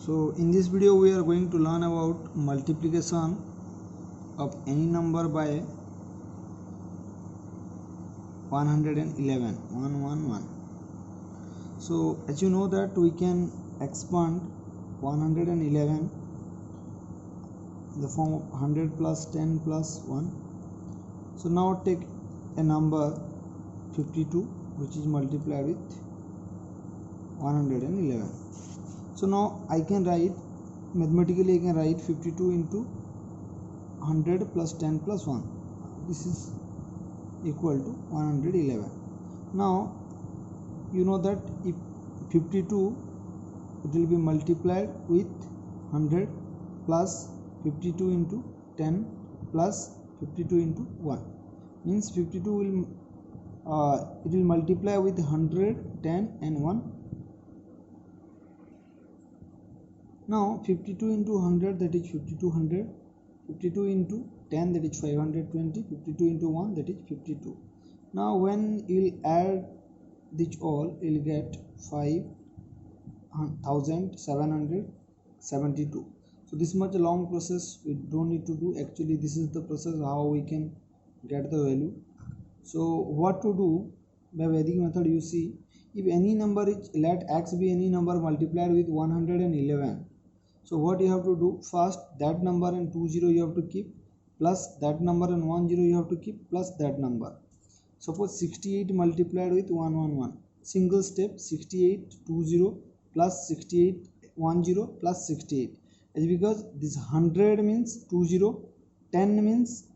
So in this video we are going to learn about multiplication of any number by 111. So as you know that we can expand 111 in the form of 100 plus 10 plus 1. So now take a number 52 which is multiplied with 111. So now I can write mathematically, I can write 52 into 100 plus 10 plus 1. This is equal to 111. Now you know that if 52, it will be multiplied with 100 plus 52 into 10 plus 52 into 1, means 52 will it will multiply with 100, 10 and 1. Now 52 into 100, that is 5200, 52 into 10, that is 520, 52 into 1, that is 52. Now when you will add this all, you will get 5772. So this much long process we don't need to do. Actually this is the process how we can get the value. So what to do by Vedic method? You see, if any number is, let x be any number multiplied with 111. So what you have to do, first that number and 20 you have to keep, plus that number and 10 you have to keep, plus that number. Suppose 68 multiplied with 111, single step 68 20 plus 68 10 plus 68. It's because this 100 means 20, 10 means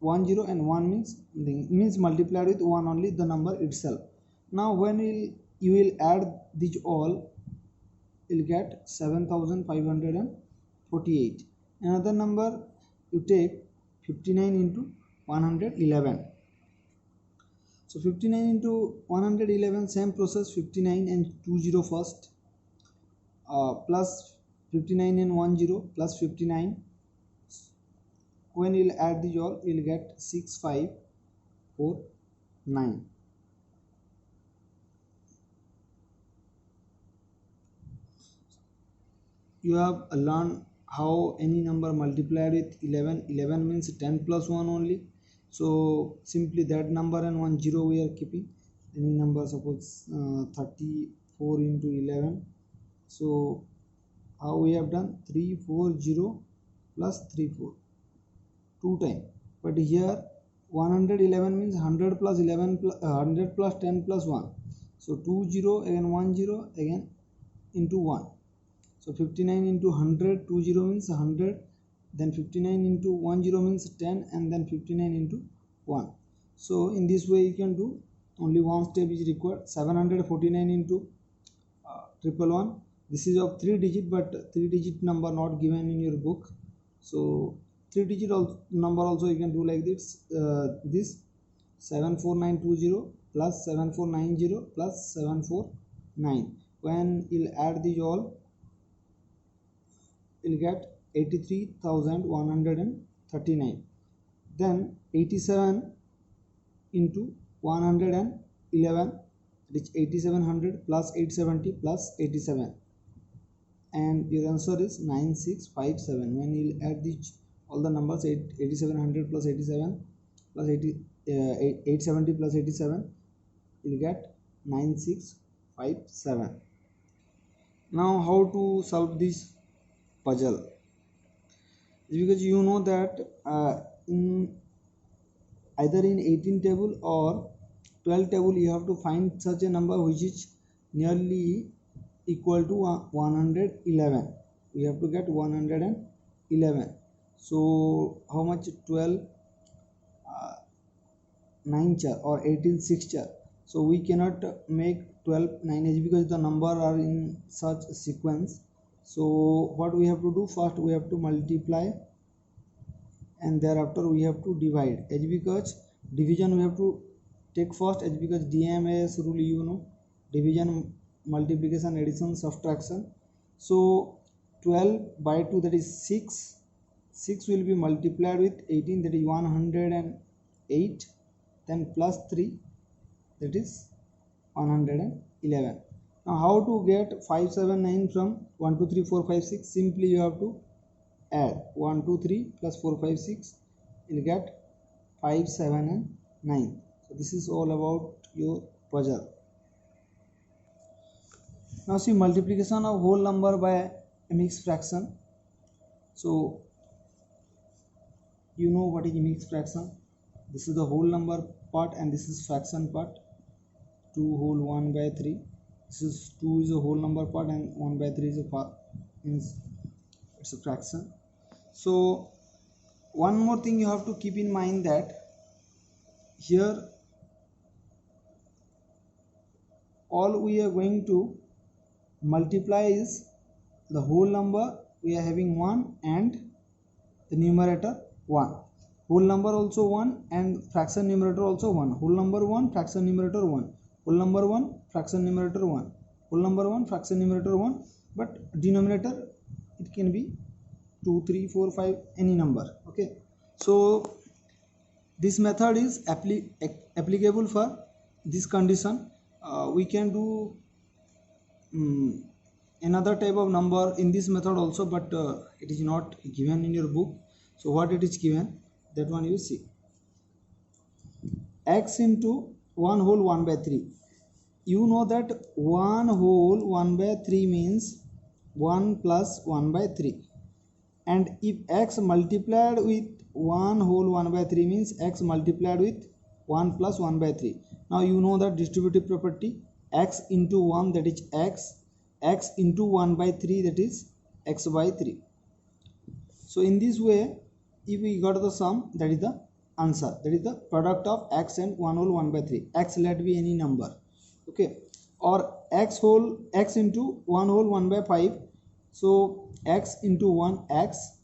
10 and 1 means multiplied with 1 only, the number itself. Now when you will add these all, you'll get 7548. Another number, you take 59 into 111. So 59 into 111, same process, 59 and 20 first, plus 59 and 10 plus 59. When you'll add these all, you'll get 6549. You have learned how any number multiplied with 11. 11 means 10 plus 1 only. So simply that number and 10 we are keeping. Any number, suppose 34 into 11. So how we have done? 340 plus 34, 2 times. But here 111 means 100 plus 11 plus 100 plus 10 plus 1. So 20 again 10 again into 1. So 59 into 100, 20 means 100, then 59 into 10 means 10, and then 59 into 1. So in this way you can do. Only one step is required. 749 into 111. This is of 3 digit, but 3 digit number not given in your book. So 3 digit number also you can do like this. This 74920 plus 7490 plus 749. When you'll add these all, you'll get 83,139. Then 87 into 111, which 8700 plus 870 plus 87, and your answer is 9657. When you'll add these all the numbers, 8700 plus 87 plus 870 plus 87, you'll get 9657. Now how to solve this puzzle? Because you know that in either in 18 table or 12 table you have to find such a number which is nearly equal to 111. We have to get 111. So how much? 12 9 char or 18 6 char. So we cannot make 12 9 because the number are in such sequence. So what we have to do, first we have to multiply and thereafter we have to divide. As because division we have to take first, as because DMAS rule you know, division, multiplication, addition, subtraction. So 12 by 2, that is 6. 6 will be multiplied with 18, that is 108. Then plus 3, that is 111. Now how to get 579 from 1 2 3 4 5 6? Simply you have to add 1 2 3 plus 4 5 6, you'll get 5 7 and 9. So this is all about your puzzle. Now see multiplication of whole number by a mixed fraction. So you know what is mixed fraction. This is the whole number part and this is fraction part. 2 whole 1 by 3. This is 2 is a whole number part and 1 by 3 is a part, means it's a fraction. So one more thing you have to keep in mind, that here all we are going to multiply is the whole number, we are having 1 and the numerator 1. Whole number also 1 and fraction numerator also 1. Whole number 1, fraction numerator 1. Whole number 1, fraction numerator 1. Whole number 1, fraction numerator 1. But denominator, it can be 2, 3, 4, 5, any number. Okay. So this method is applicable for this condition. We can do another type of number in this method also, but it is not given in your book. So what it is given, that one you see. X into 1 whole 1 by 3. You know that 1 whole 1 by 3 means 1 plus 1 by 3. And if x multiplied with 1 whole 1 by 3 means x multiplied with 1 plus 1 by 3. Now you know that distributive property, x into 1, that is x into 1 by 3, that is x by 3. So in this way, if we got the sum, that is the answer, that is the product of x and 1 whole 1 by 3. X let be any number, okay, or x into 1 whole 1 by 5. So x into 1, x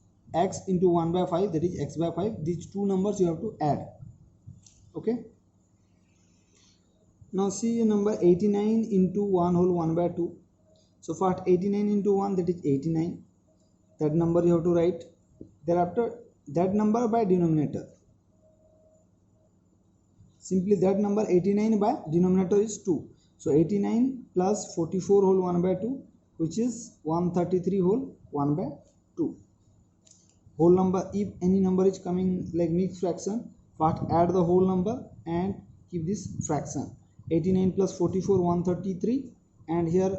into 1 by 5, that is x by 5. These two numbers you have to add. Okay. Now see number 89 into 1 whole 1 by 2. So first 89 into 1, that is 89. That number you have to write. Thereafter that number by denominator. Simply that number 89 by denominator is 2. So 89 plus 44 whole 1 by 2, which is 133 whole 1 by 2. Whole number, if any number is coming like mixed fraction, first add the whole number and keep this fraction. 89 plus 44, 133, and here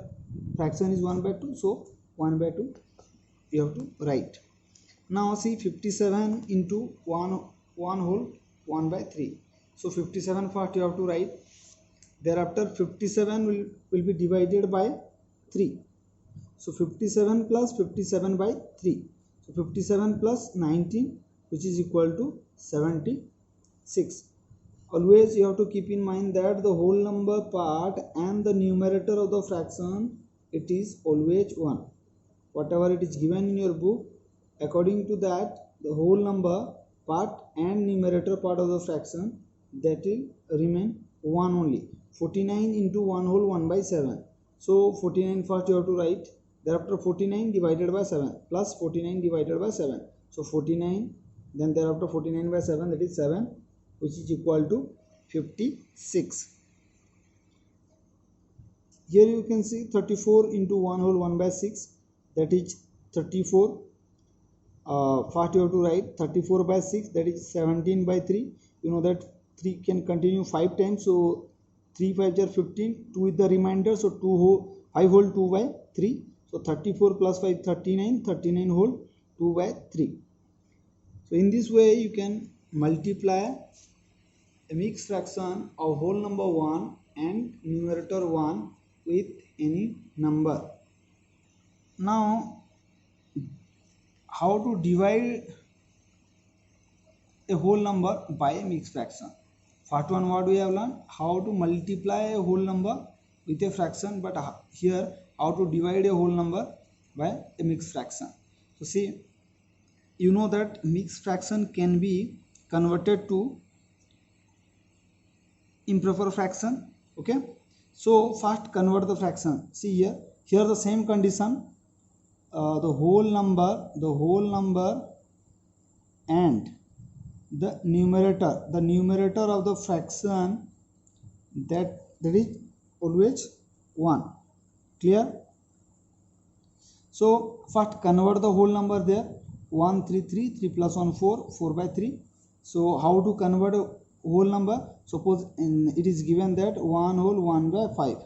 fraction is 1 by 2, so 1 by 2 you have to write. Now see 57 into 1 whole 1 by 3. So 57 first you have to write. Thereafter 57 will be divided by 3. So 57 plus 57 by 3. So 57 plus 19, which is equal to 76. Always you have to keep in mind that the whole number part and the numerator of the fraction, it is always 1. Whatever it is given in your book, according to that, the whole number part and numerator part of the fraction, that will remain 1 only. 49 into 1 whole 1 by 7. So 49 first you have to write. Thereafter 49 divided by 7 plus 49 divided by 7. So 49, then thereafter 49 by 7, that is 7, which is equal to 56. Here you can see 34 into 1 whole 1 by 6, that is 34. First you have to write 34 by 6, that is 17 by 3. You know that 3 can continue 5 times, so 3 5 are 15, 2 is the remainder, so 5 whole 2 by 3. So 34 plus 5, 39, 39 whole 2 by 3. So in this way you can multiply a mixed fraction of whole number 1 and numerator 1 with any number. Now how to divide a whole number by a mixed fraction. First one, what we have learned, how to multiply a whole number with a fraction, but here how to divide a whole number by a mixed fraction. So see, you know that mixed fraction can be converted to improper fraction. Okay, so first convert the fraction. See here the same condition, the whole number and the numerator of the fraction, that is always 1. Clear? So first convert the whole number there. 1 3 3 3 plus 1 4 4 by 3. So how to convert a whole number? Suppose it is given that 1 whole 1 by 5.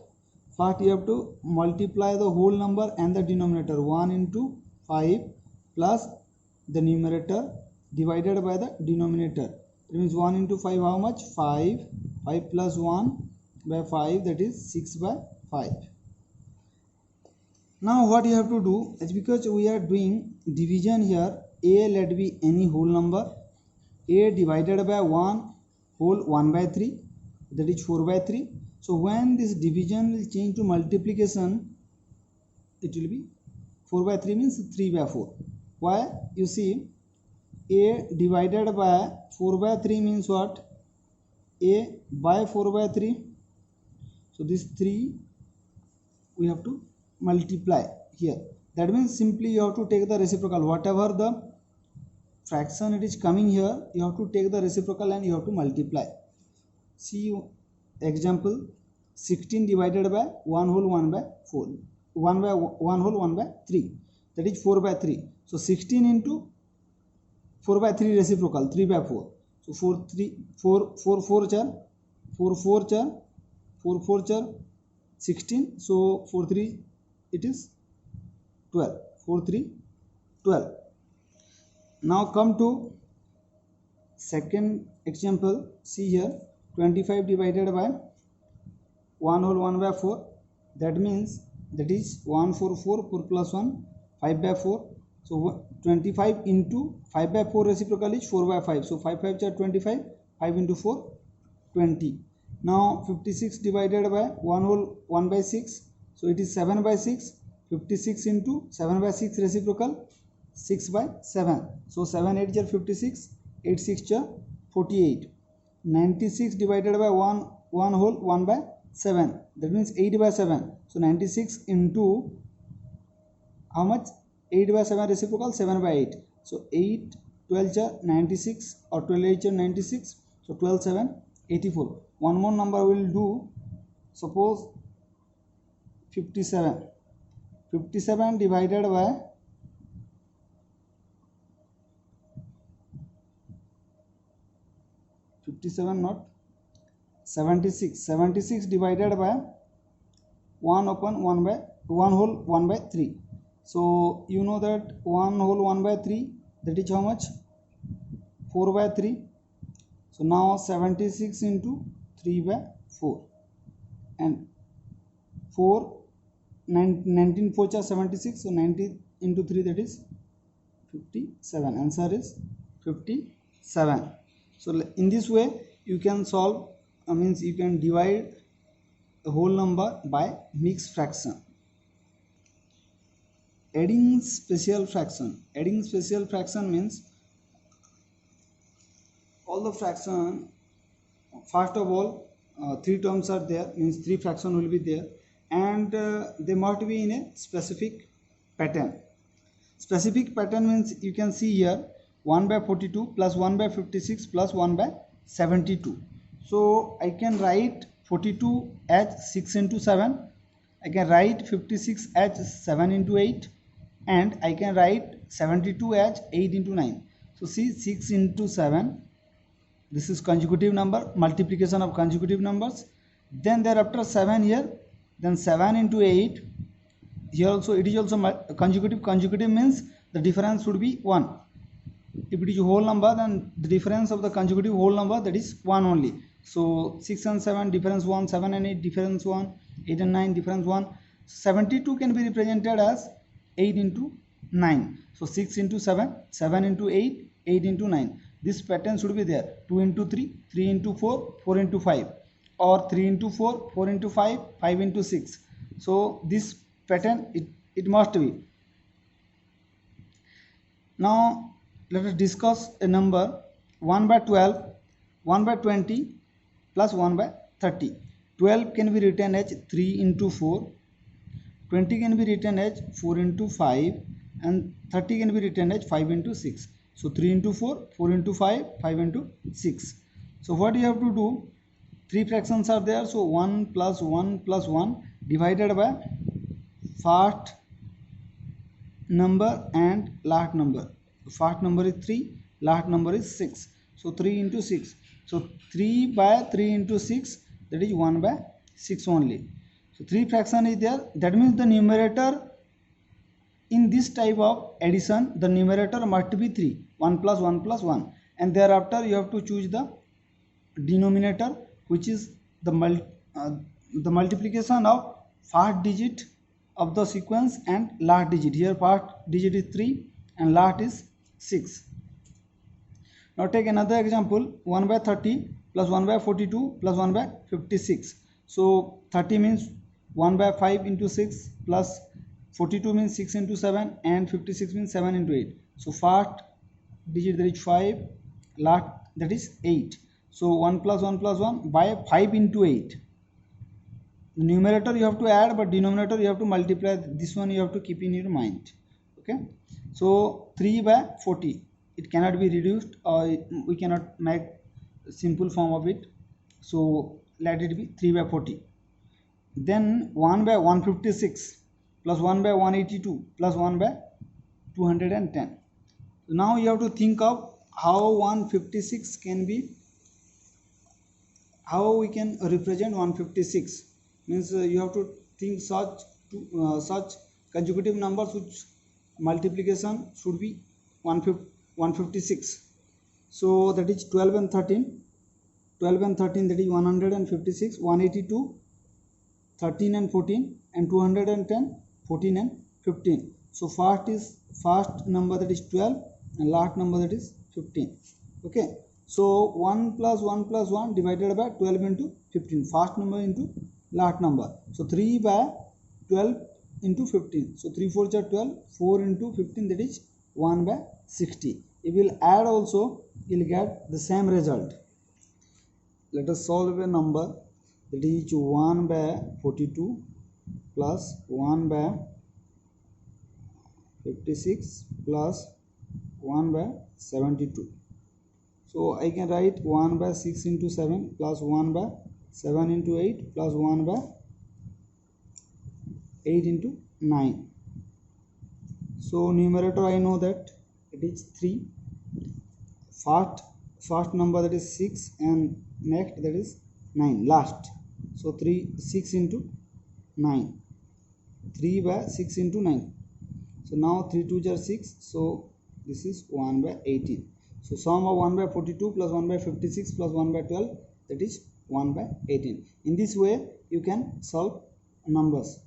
First you have to multiply the whole number and the denominator. 1 into 5 plus the numerator divided by the denominator. It means 1 into 5 how much? 5. 5 plus 1 by 5, that is 6 by 5. Now what you have to do is, because we are doing division here, a let be any whole number. A divided by 1 whole 1 by 3, that is 4 by 3. So when this division will change to multiplication, it will be 4 by 3 means 3 by 4. Why? You see, a divided by 4 by 3 means what? A by 4 by 3. So this 3 we have to multiply here. That means simply you have to take the reciprocal. Whatever the fraction it is coming here, you have to take the reciprocal and you have to multiply. See example, 16 divided by 1 whole 1 by 4, 1 by 1 whole 1 by 3, that is 4 by 3. So 16 into 4 by 3 reciprocal, 3 by 4. So 4 char 16. So 4 3 it is 12. 4 3 12. Now come to second example. See here, 25 divided by 1 whole 1 by 4. That means that is 1 4 4 4 plus 1 5 by 4. So 25 into 5 by 4 reciprocal is 4 by 5. So 5 5 are 25. 5 into 4 20. Now 56 divided by 1 whole 1 by 6. So it is 7 by 6. 56 into 7 by 6 reciprocal 6 by 7. So 7 8 are 56. 8 6 are 48. 96 divided by 1 whole 1 by 7. That means 8 by 7. So 96 into how much? 8 by 7 reciprocal 7 by 8. So 8 12 are 96 or 12 8 are 96. So 12 7 84. One more number we will do. Suppose 57. 57 divided by 57 not 76. 76 divided by 1 upon 1 by 1 whole 1 by 3. So you know that 1 whole 1 by 3, that is how much? 4 by 3. So now 76 into 3 by 4 and 4 19 4 are 76. So 90 into 3, that is 57. Answer is 57. So in this way you can solve, means you can divide the whole number by mixed fraction. Adding special fraction. Adding special fraction means all the fraction, first of all 3 terms are there, means 3 fraction will be there, and they must be in a specific pattern. Specific pattern means you can see here 1 by 42 plus 1 by 56 plus 1 by 72. So I can write 42 as 6 into 7. I can write 56 as 7 into 8, and I can write 72 as 8 into 9. So see, 6 into 7, this is consecutive number, multiplication of consecutive numbers. Then thereafter 7 here, then 7 into 8 here also, it is also consecutive. Consecutive means the difference should be 1. If it is a whole number, then the difference of the consecutive whole number, that is 1 only. So 6 and 7 difference 1, 7 and 8 difference 1, 8 and 9 difference 1. 72 can be represented as 8 into 9. So 6 into 7, 7 into 8, 8 into 9. This pattern should be there. 2 into 3, 3 into 4, 4 into 5, or 3 into 4, 4 into 5, 5 into 6. So this pattern it must be. Now let us discuss a number 1 by 12, 1 by 20 plus 1 by 30. 12 can be written as 3 into 4, 20 can be written as 4 into 5, and 30 can be written as 5 into 6. So 3 into 4, 4 into 5, 5 into 6. So what you have to do, 3 fractions are there. So 1 plus 1 plus 1 divided by first number and last number. First number is 3, last number is 6. So 3 into 6. So 3 by 3 into 6, that is 1 by 6 only. So 3 fraction is there. That means the numerator in this type of addition, the numerator must be 3, 1 plus 1 plus 1, and thereafter you have to choose the denominator, which is the multiplication of first digit of the sequence and last digit. Here first digit is 3 and last is 6. Now take another example, 1 by 30 plus 1 by 42 plus 1 by 56. So 30 means 1 by 5 into 6 plus 42 means 6 into 7 and 56 means 7 into 8. So first digit that is 5, last that is 8. So 1 plus 1 plus 1 by 5 into 8. The numerator you have to add, but denominator you have to multiply. This one you have to keep in your mind. Okay. So 3 by 40. It cannot be reduced, or we cannot make simple form of it. So let it be 3 by 40. Then 1 by 156 plus 1 by 182 plus 1 by 210. So now you have to think of how 156 can be, how we can represent 156. Means you have to think such consecutive numbers which multiplication should be 156. So that is 12 and 13. 12 and 13, that is 156, 182, 13 and 14, and 210, 14 and 15. So first number that is 12 and last number that is 15. Okay. So 1 plus 1 plus 1 divided by 12 into 15. First number into last number. So 3 by 12 into 15. So 3 4 are 12. 4 into 15, that is 1 by 60. If you will add also, you will get the same result. Let us solve a number that is 1 by 42 plus 1 by 56 plus 1 by 72. So I can write 1 by 6 into 7 plus 1 by 7 into 8 plus 1 by 8 into 9. So numerator I know that it is 3. First number that is 6 and next that is 9 last. So 6 into 9. 3 by 6 into 9. So now 3 2s are 6. So this is 1 by 18. So sum of 1 by 42 plus 1 by 56 plus 1 by 12, that is 1 by 18. In this way you can solve numbers.